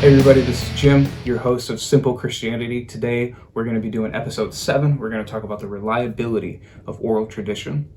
Hey everybody, this is Jim, your host of Simple Christianity. Today we're going to be doing episode 7. We're going to talk about the reliability of oral tradition.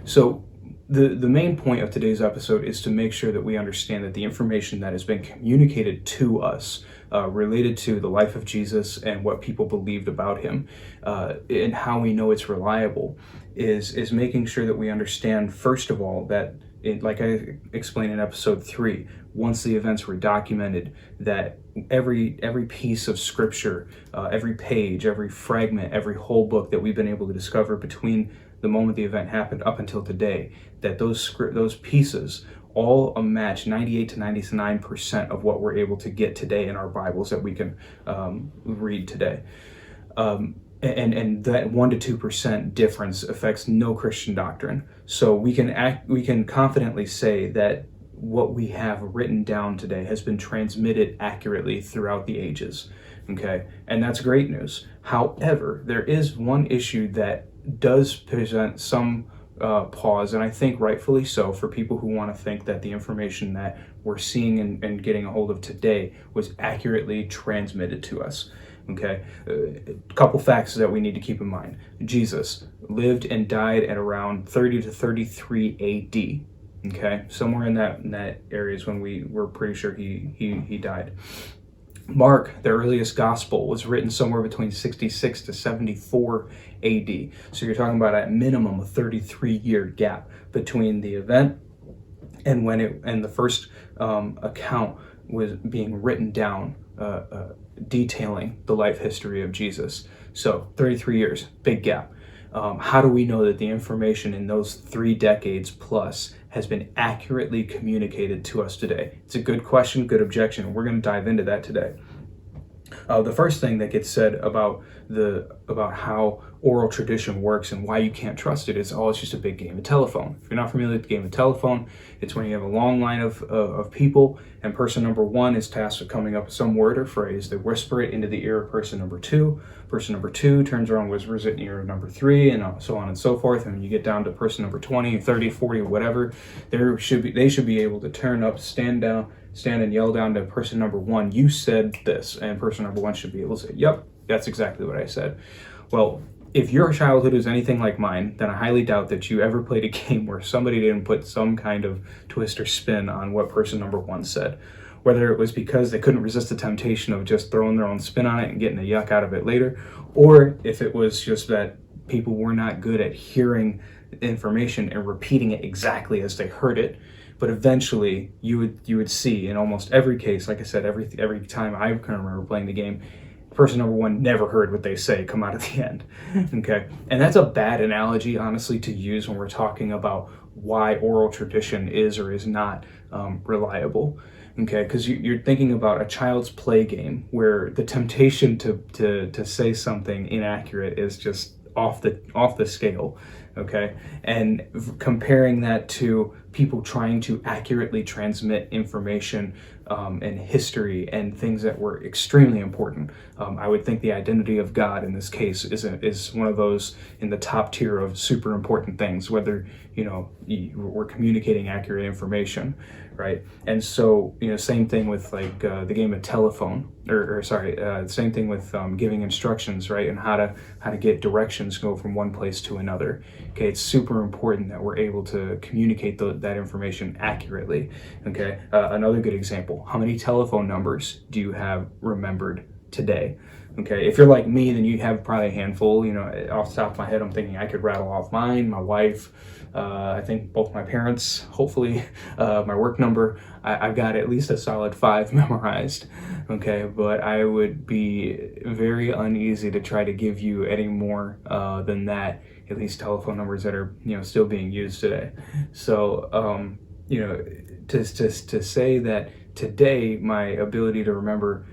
So the main point of today's episode is to make sure that we understand that the information that has been communicated to us related to the life of Jesus and what people believed about him and how we know it's reliable is making sure that we understand, first of all, that like I explained in episode 3, once the events were documented, that every piece of scripture, every page, every fragment, every whole book that we've been able to discover between the moment the event happened up until today, that those pieces all match 98 to 99% of what we're able to get today in our Bibles that we can read today. And that 1 to 2% difference affects no Christian doctrine. So we can confidently say that what we have written down today has been transmitted accurately throughout the ages. Okay, and that's great news. However, there is one issue that does present some pause, and I think rightfully so, for people who want to think that the information that we're seeing and getting a hold of today was accurately transmitted to us. Okay, a couple facts that we need to keep in mind. Jesus lived and died at around 30 to 33 AD. Okay, somewhere in that area is when we're pretty sure he died. Mark, the earliest gospel, was written somewhere between 66 to 74 AD. So you're talking about at minimum a 33-year gap between the event and the first account was being written down, detailing the life history of Jesus. So 33 years, big gap. How do we know that the information in those 3 decades plus has been accurately communicated to us today? It's a good question, good objection. We're going to dive into that today. The first thing that gets said about how oral tradition works and why you can't trust it is, it's just a big game of telephone. If you're not familiar with the game of telephone, it's when you have a long line of people, and person number 1 is tasked with coming up with some word or phrase. They whisper it into the ear of person number 2. Person number 2 turns around, whispers it in ear of number 3, and so on and so forth. And when you get down to person number 20, 30, 40, or whatever, they should be able to turn up, stand and yell down to person number 1, "You said this," and person number 1 should be able to say, "Yep, that's exactly what I said." Well, if your childhood is anything like mine, then I highly doubt that you ever played a game where somebody didn't put some kind of twist or spin on what person number 1 said. Whether it was because they couldn't resist the temptation of just throwing their own spin on it and getting a yuck out of it later, or if it was just that people were not good at hearing information and repeating it exactly as they heard it. But eventually you would see in almost every case, like I said, every time I can remember playing the game, person number 1 never heard what they say come out at the end. Okay, and that's a bad analogy, honestly, to use when we're talking about why oral tradition is or is not reliable. Okay, because you're thinking about a child's play game where the temptation to say something inaccurate is just off the scale. Okay, and comparing that to people trying to accurately transmit information and history and things that were extremely important. I would think the identity of God in this case is one of those in the top tier of super important things, whether we're communicating accurate information, right? And so same thing with like the game of telephone, same thing with giving instructions, right? And how to get directions, go from one place to another. Okay, it's super important that we're able to communicate that information accurately. Okay, another good example: how many telephone numbers do you have remembered today? Okay, if you're like me, then you have probably a handful. Off the top of my head, I'm thinking I could rattle off mine, my wife, I think both my parents, hopefully my work number. I've got at least a solid 5 memorized. Okay, but I would be very uneasy to try to give you any more than that, at least telephone numbers that are still being used today. So to say that today my ability to remember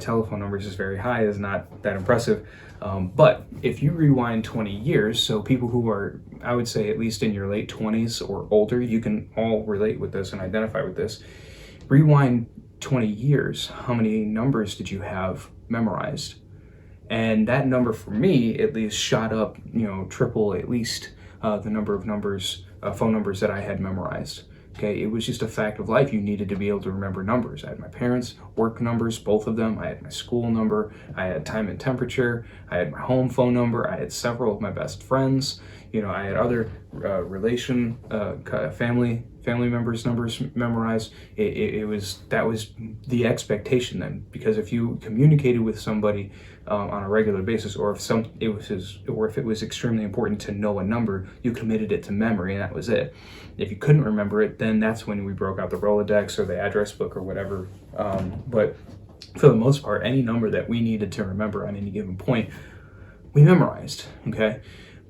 telephone numbers is very high is not that impressive. But if you rewind 20 years, so people who are, I would say, at least in your late 20s or older, you can all relate with this and identify with this. Rewind 20 years, how many numbers did you have memorized? And that number for me at least shot up, triple at least the number of phone numbers that I had memorized. Okay, it was just a fact of life. You needed to be able to remember numbers. I had my parents' work numbers, both of them. I had my school number. I had time and temperature. I had my home phone number. I had several of my best friends. I had other family members' numbers memorized. That was the expectation then, because if you communicated with somebody on a regular basis, or if it was extremely important to know a number, you committed it to memory, and that was it. If you couldn't remember it, then that's when we broke out the Rolodex or the address book or whatever. But for the most part, any number that we needed to remember on any given point, we memorized. Okay.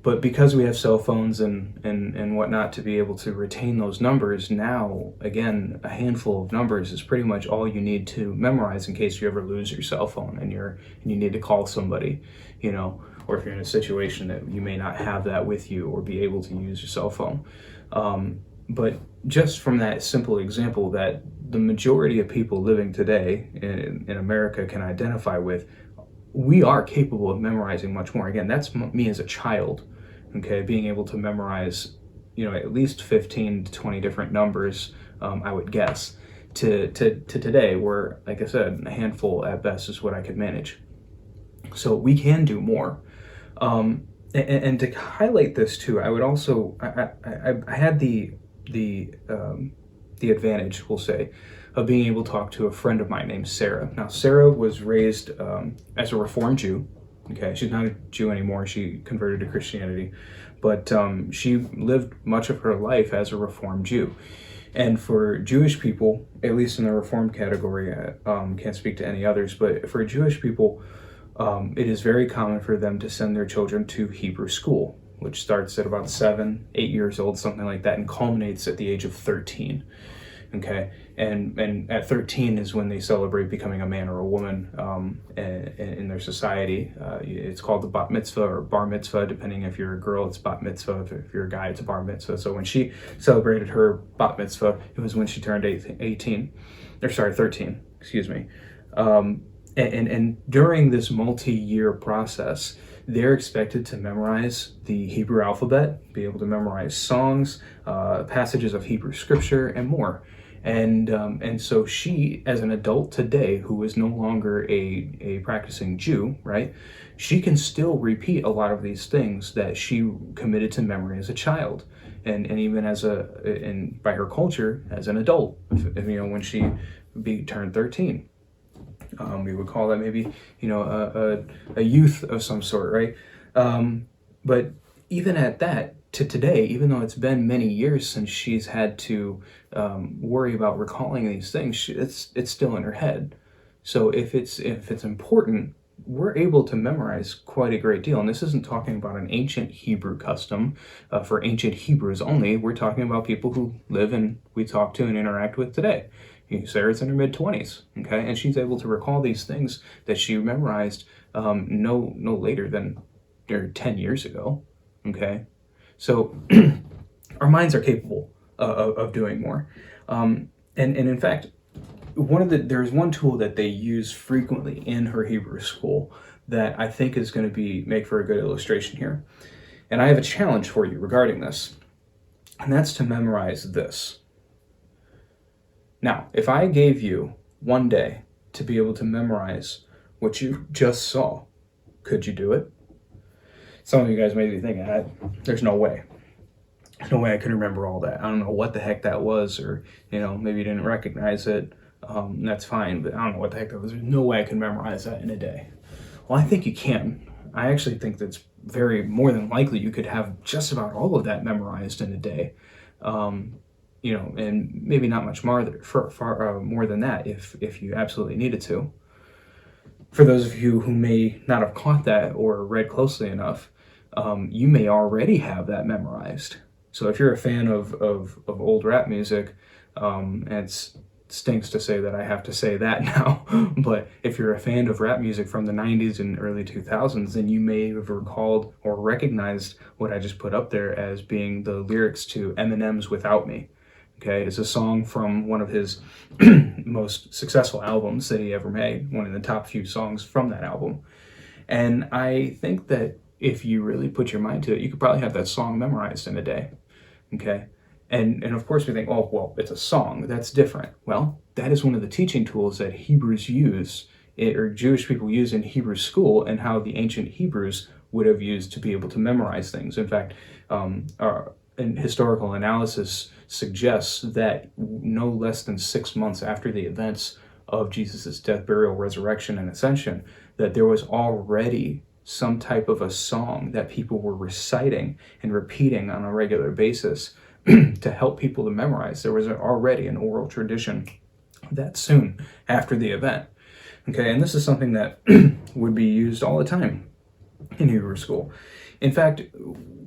But because we have cell phones and whatnot to be able to retain those numbers, now, again, a handful of numbers is pretty much all you need to memorize in case you ever lose your cell phone and you need to call somebody, or if you're in a situation that you may not have that with you or be able to use your cell phone. But just from that simple example that the majority of people living today in America can identify with, we are capable of memorizing much more. Again, that's me as a child, okay, being able to memorize, at least 15 to 20 different numbers, I would guess, to today, where, like I said, a handful at best is what I could manage. So we can do more. And to highlight this too, I would also, I had the advantage, we'll say, of being able to talk to a friend of mine named Sarah. Now, Sarah was raised as a Reformed Jew. Okay, she's not a Jew anymore. She converted to Christianity, but she lived much of her life as a Reformed Jew. And for Jewish people, at least in the Reformed category, can't speak to any others, but for Jewish people, it is very common for them to send their children to Hebrew school, which starts at about 7, 8 years old, something like that, and culminates at the age of 13. Okay, and at 13 is when they celebrate becoming a man or a woman in their society. It's called the bat mitzvah or bar mitzvah, depending if you're a girl, it's bat mitzvah. If you're a guy, it's a bar mitzvah. So when she celebrated her bat mitzvah, it was when she turned 13, excuse me. And during this multi-year process, they're expected to memorize the Hebrew alphabet, be able to memorize songs, passages of Hebrew scripture, and more. And so she, as an adult today, who is no longer a practicing Jew, right? She can still repeat a lot of these things that she committed to memory as a child, and even by her culture as an adult. When she turned 13. We would call that maybe, a youth of some sort, right? But even at that, to today, even though it's been many years since she's had to worry about recalling these things, it's still in her head. So if it's important, we're able to memorize quite a great deal. And this isn't talking about an ancient Hebrew custom for ancient Hebrews only. We're talking about people who live and we talk to and interact with today. Sarah's in her mid-20s, okay, and she's able to recall these things that she memorized no later than 10 years ago, okay. So our minds are capable of doing more, and in fact, there's one tool that they use frequently in her Hebrew school that I think is going to make for a good illustration here, and I have a challenge for you regarding this, and that's to memorize this. Now, if I gave you one day to be able to memorize what you just saw, could you do it? Some of you guys may be thinking, there's no way. There's no way I could remember all that. I don't know what the heck that was, or, maybe you didn't recognize it. That's fine, but I don't know what the heck that was. There's no way I could memorize that in a day. Well, I think you can. I actually think that's more than likely you could have just about all of that memorized in a day. And maybe not much more than that if you absolutely needed to. For those of you who may not have caught that or read closely enough, you may already have that memorized. So if you're a fan of old rap music, and it stinks to say that I have to say that now, but if you're a fan of rap music from the 90s and early 2000s, then you may have recalled or recognized what I just put up there as being the lyrics to Eminem's Without Me. Okay, it's a song from one of his most successful albums that he ever made, one of the top few songs from that album. And I think that if you really put your mind to it, you could probably have that song memorized in a day. Okay, And of course we think, oh, well, it's a song, that's different. Well, that is one of the teaching tools that Hebrews use, or Jewish people use in Hebrew school, and how the ancient Hebrews would have used to be able to memorize things. In fact, historical analysis suggests that no less than 6 months after the events of Jesus' death, burial, resurrection, and ascension, that there was already some type of a song that people were reciting and repeating on a regular basis to help people to memorize. There was already an oral tradition that soon after the event. Okay, and this is something that would be used all the time in Hebrew school. In fact,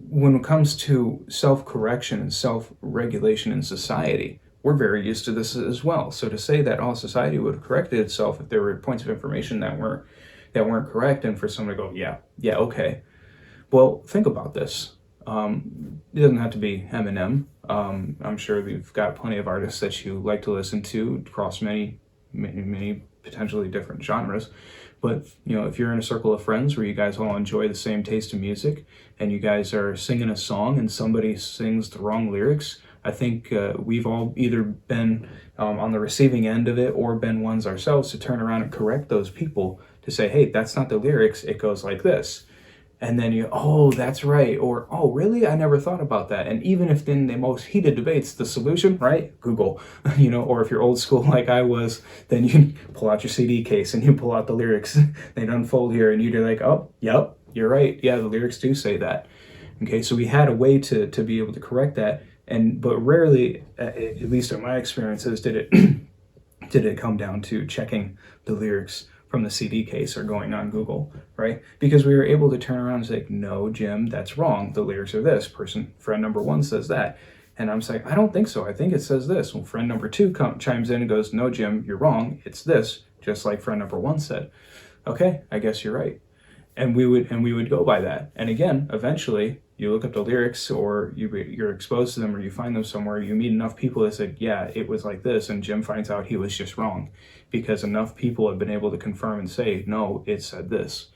when it comes to self-correction and self-regulation in society, we're very used to this as well. So to say that all society would have corrected itself if there were points of information that weren't correct, and for someone to go, yeah, okay. Well, think about this. It doesn't have to be Eminem. I'm sure we've got plenty of artists that you like to listen to across many potentially different genres. But, if you're in a circle of friends where you guys all enjoy the same taste in music, and you guys are singing a song and somebody sings the wrong lyrics, I think we've all either been on the receiving end of it or been ones ourselves to turn around and correct those people to say, hey, that's not the lyrics, it goes like this. And then oh, that's right. Or, oh, really? I never thought about that. And even if in the most heated debates, the solution, right? Google, or if you're old school like I was, then you pull out your CD case and you pull out the lyrics. They'd unfold here and you're like, oh, yep, you're right. Yeah, the lyrics do say that. Okay, so we had a way to be able to correct that. But rarely, at least in my experiences, did it come down to checking the lyrics from the CD case or going on Google, right? Because we were able to turn around and say, no, Jim, that's wrong. The lyrics are this. Friend number one says that. And I'm saying, I don't think so. I think it says this. Well, friend number two chimes in and goes, no, Jim, you're wrong. It's this, just like friend number one said. Okay, I guess you're right. And we would go by that. And again, eventually, you look up the lyrics, or you're exposed to them, or you find them somewhere. You meet enough people that say, yeah, it was like this, and Jim finds out he was just wrong, because enough people have been able to confirm and say, no, it said this.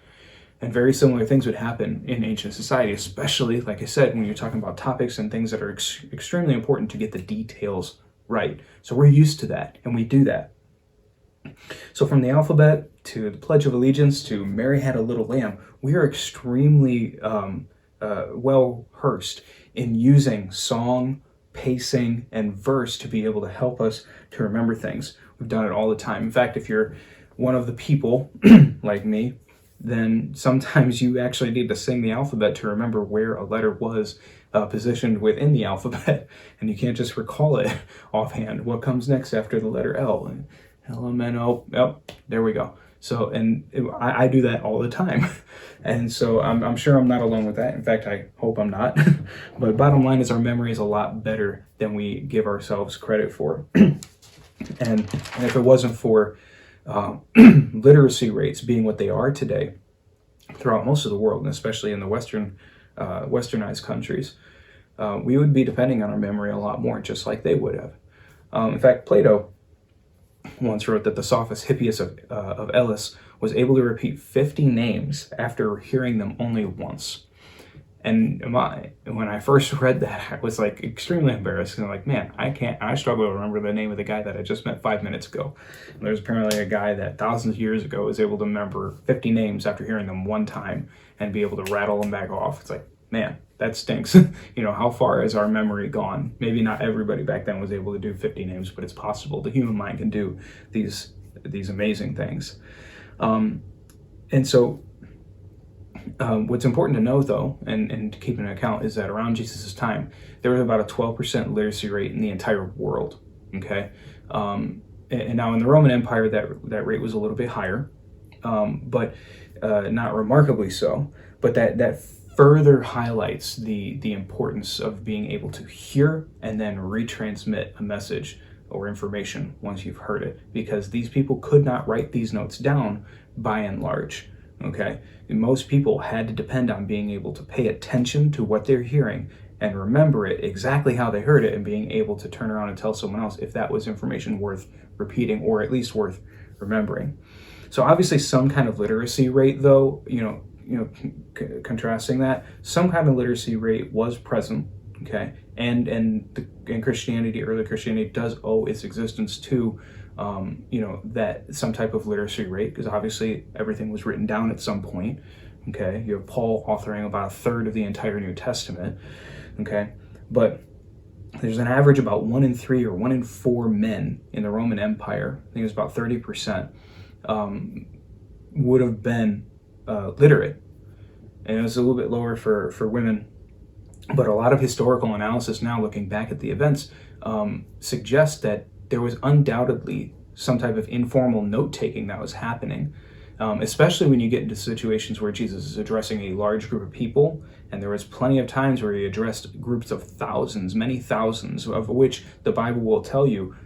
And very similar things would happen in ancient society, especially, like I said, when you're talking about topics and things that are extremely important to get the details right. So we're used to that, and we do that. So from the alphabet to the Pledge of Allegiance to Mary Had a Little Lamb, we are extremely well versed in using song, pacing, and verse to be able to help us to remember things. We've done it all the time. In fact, if you're one of the people like me, then sometimes you actually need to sing the alphabet to remember where a letter was positioned within the alphabet, and you can't just recall it offhand. What comes next after the letter L? L-M-N-O, yep, there we go. So, I do that all the time. And so I'm sure I'm not alone with that. In fact, I hope I'm not. But bottom line is our memory is a lot better than we give ourselves credit for. And if it wasn't for literacy rates being what they are today throughout most of the world, and especially in the westernized countries, we would be depending on our memory a lot more, just like they would have. In fact, Plato once wrote that the sophist Hippias of Elis was able to repeat 50 names after hearing them only once. And when I first read that, I was like extremely embarrassed. I'm like, man, I struggle to remember the name of the guy that I just met 5 minutes ago. And there's apparently a guy that thousands of years ago was able to remember 50 names after hearing them one time and be able to rattle them back off. It's like, man, that stinks. How far has our memory gone? Maybe not everybody back then was able to do 50 names, but it's possible. The human mind can do these amazing things. And so what's important to know, though, and to keep in account, is that around Jesus' time, there was about a 12% literacy rate in the entire world, okay? And now in the Roman Empire, that rate was a little bit higher, but not remarkably so. But that further highlights the importance of being able to hear and then retransmit a message or information once you've heard it, because these people could not write these notes down by and large. Okay, and most people had to depend on being able to pay attention to what they're hearing and remember it exactly how they heard it, and being able to turn around and tell someone else if that was information worth repeating or at least worth remembering. So obviously some kind of literacy rate, though, contrasting that, some kind of literacy rate was present Okay, and Christianity, early Christianity, does owe its existence to that some type of literacy rate, because obviously everything was written down at some point. Okay, you have Paul authoring about a third of the entire New Testament. Okay, but there's an average about 1 in 3 or 1 in 4 men in the Roman Empire, I think it was about 30%, would have been literate. And it was a little bit lower for women. But a lot of historical analysis now, looking back at the events, suggests that there was undoubtedly some type of informal note-taking that was happening, especially when you get into situations where Jesus is addressing a large group of people, and there was plenty of times where he addressed groups of thousands, many thousands, of which the Bible will tell you,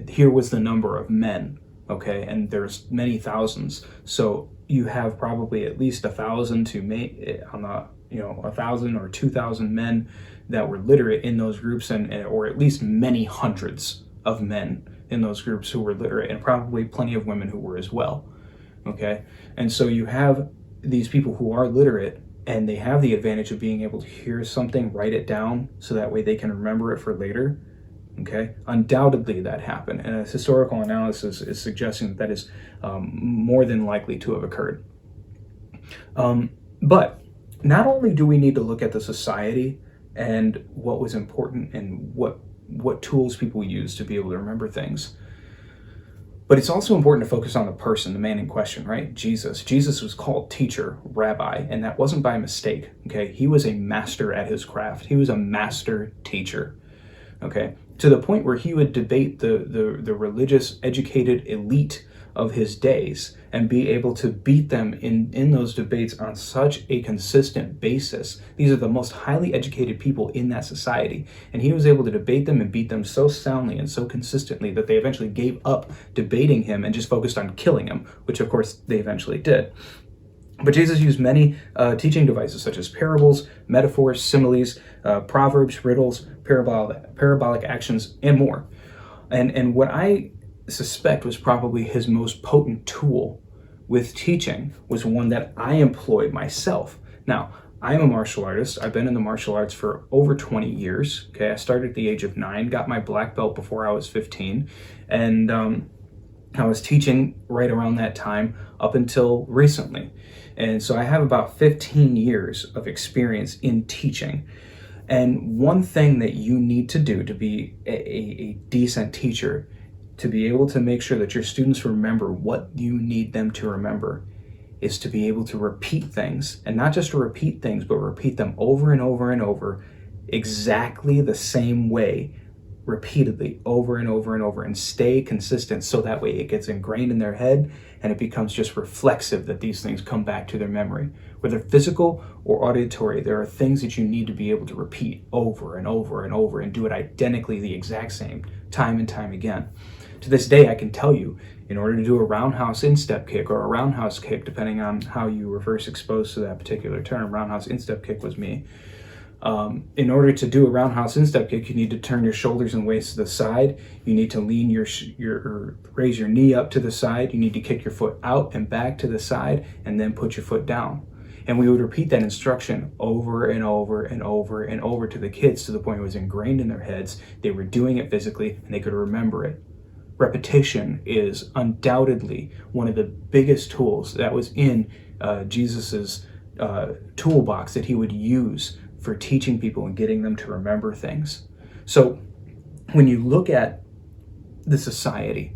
here was the number of men, okay, and there's many thousands. So you have probably at least 1,000 to make on the 1,000 or 2,000 men that were literate in those groups, or at least many hundreds of men in those groups who were literate, and probably plenty of women who were as well. Okay, and so you have these people who are literate, and they have the advantage of being able to hear something, write it down, so that way they can remember it for later. Okay, undoubtedly that happened, and a historical analysis is suggesting that is more than likely to have occurred. But not only do we need to look at the society and what was important and what tools people use to be able to remember things, but it's also important to focus on the person, the man in question, right? Jesus. Jesus was called teacher, rabbi, and that wasn't by mistake, okay? He was a master at his craft. He was a master teacher, okay? To the point where he would debate the religious, educated elite of his days and be able to beat them in those debates on such a consistent basis. These are the most highly educated people in that society, and he was able to debate them and beat them so soundly and so consistently that they eventually gave up debating him and just focused on killing him, which of course they eventually did. But Jesus used many teaching devices such as parables, metaphors, similes, proverbs, riddles, parabolic actions, and more. And what I suspect was probably his most potent tool with teaching was one that I employed myself. Now, I'm a martial artist. I've been in the martial arts for over 20 years. Okay, I started at the age of 9, got my black belt before I was 15, and I was teaching right around that time up until recently. And so I have about 15 years of experience in teaching. And one thing that you need to do to be a decent teacher, to be able to make sure that your students remember what you need them to remember, is to be able to repeat things, and not just to repeat things, but repeat them over and over and over, exactly the same way, repeatedly, over and over and over, and stay consistent, so that way it gets ingrained in their head and it becomes just reflexive that these things come back to their memory. Whether physical or auditory, there are things that you need to be able to repeat over and over and over and do it identically the exact same time and time again. To this day, I can tell you, in order to do a roundhouse instep kick or a roundhouse kick, depending on how you were first exposed to that particular term, roundhouse instep kick was me. In order to do a roundhouse instep kick, you need to turn your shoulders and waist to the side. You need to lean or raise your knee up to the side. You need to kick your foot out and back to the side, and then put your foot down. And we would repeat that instruction over and over and over and over to the kids, to the point it was ingrained in their heads. They were doing it physically and they could remember it. Repetition is undoubtedly one of the biggest tools that was in Jesus's toolbox that he would use for teaching people and getting them to remember things. So when you look at the society,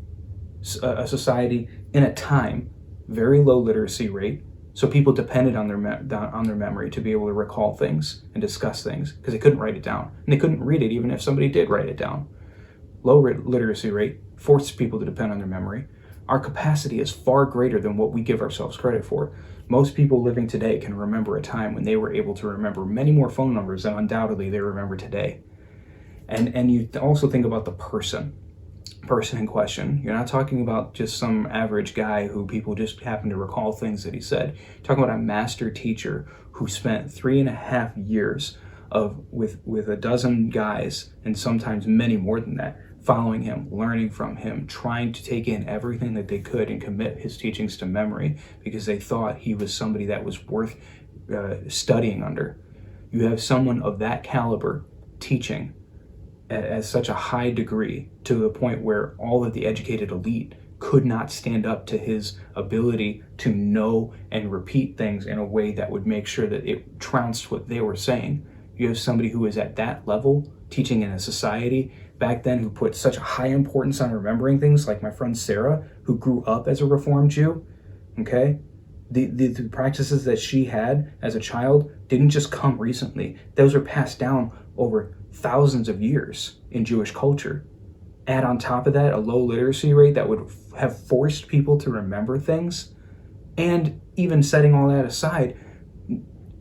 a society in a time, very low literacy rate, so people depended on their memory to be able to recall things and discuss things, because they couldn't write it down, and they couldn't read it even if somebody did write it down. Low literacy rate forced people to depend on their memory. Our capacity is far greater than what we give ourselves credit for. Most people living today can remember a time when they were able to remember many more phone numbers than undoubtedly they remember today. And you also think about the person in question. You're not talking about just some average guy who people just happen to recall things that he said. You're talking about a master teacher who spent 3.5 years with a dozen guys, and sometimes many more than that, following him, learning from him, trying to take in everything that they could and commit his teachings to memory, because they thought he was somebody that was worth studying under. You have someone of that caliber teaching at such a high degree to the point where all of the educated elite could not stand up to his ability to know and repeat things in a way that would make sure that it trounced what they were saying. You have somebody who is at that level teaching in a society back then who put such a high importance on remembering things, like my friend Sarah, who grew up as a Reformed Jew. Okay, the practices that she had as a child didn't just come recently. Those are passed down over thousands of years in Jewish culture. Add on top of that a low literacy rate that would have forced people to remember things. And even setting all that aside,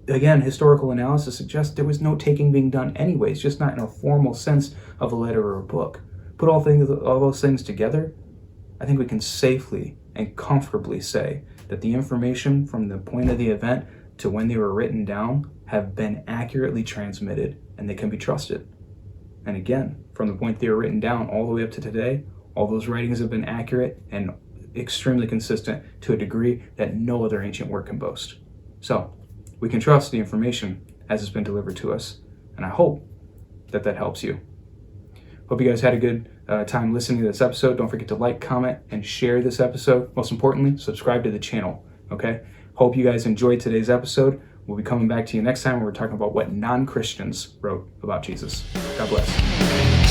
again, historical analysis suggests there was note taking being done anyways, just not in a formal sense of a letter or a book. Put all those things together, I think we can safely and comfortably say that the information from the point of the event to when they were written down have been accurately transmitted, and they can be trusted. And again, from the point they were written down all the way up to today, all those writings have been accurate and extremely consistent to a degree that no other ancient work can boast. So we can trust the information as it's been delivered to us, and I hope that helps you. Hope you guys had a good time listening to this episode. Don't forget to like, comment, and share this episode. Most importantly, subscribe to the channel, okay? Hope you guys enjoyed today's episode. We'll be coming back to you next time where we're talking about what non-Christians wrote about Jesus. God bless.